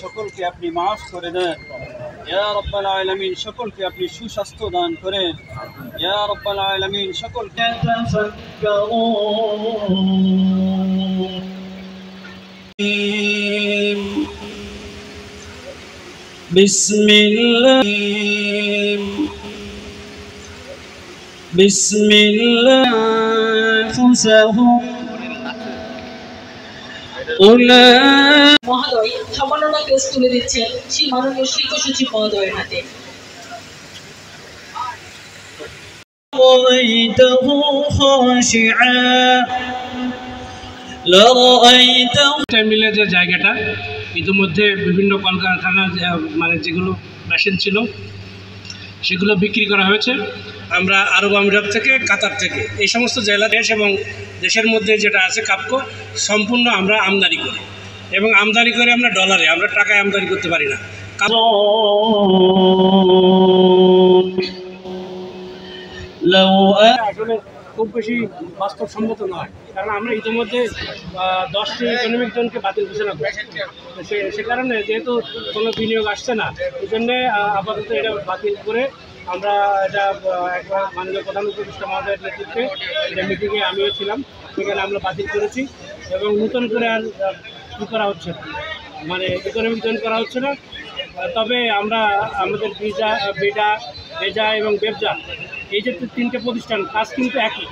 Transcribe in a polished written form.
সকলকে আপনি মাফ করে দেন ইয়া রাব্বাল আলামিন। সকলকে আপনি সুস্বাস্থ্য দান করেন ইয়া রাব্বাল আলামিন। সকলকে বিসমিল্লাহ বিসমিল্লাহ ফুসাহুম মহোদয় সম্মাননা কেস তুলে দিচ্ছেন শ্রী মাননীয় শিল্প সচিব মহোদয়ের হাতে। মিলে যে জায়গাটা ইতিমধ্যে বিভিন্ন কলকারখানা মানে যেগুলো মেশিন ছিল সেগুলো বিক্রি করা হয়েছে। আমরা আরব আমিরাত থেকে, কাতার থেকে, এই সমস্ত জেলা দেশ এবং দেশের মধ্যে যেটা আছে কাপকো সম্পূর্ণ আমরা আমদানি করি এবং আমদানি করে আমরা ডলারে, আমরা টাকায় আমদানি করতে পারি না। আসলে খুব বেশি বাস্তবসম্মত নয়, কারণ আমরা ইতিমধ্যে 10টি ইকোনমিক জোনকে বাতিল ঘোষণা করছি। সে কারণে যেহেতু কোনো বিনিয়োগ আসছে না, এই জন্যে আপাতত এটা বাতিল করে আমরা এটা একবার মাননীয় প্রধান উপদেষ্টা মহোদয়ের নেতৃত্বে এটা মিটিংয়ে আমিও ছিলাম, সেখানে আমরা বাতিল করেছি এবং নতুন করে আর কী করা হচ্ছে না, মানে ইকোনমিক জোন করা হচ্ছে না। তবে আমরা আমাদের বেজা এবং বেবজা এই যে 3টে প্রতিষ্ঠান কাজ কিন্তু একই।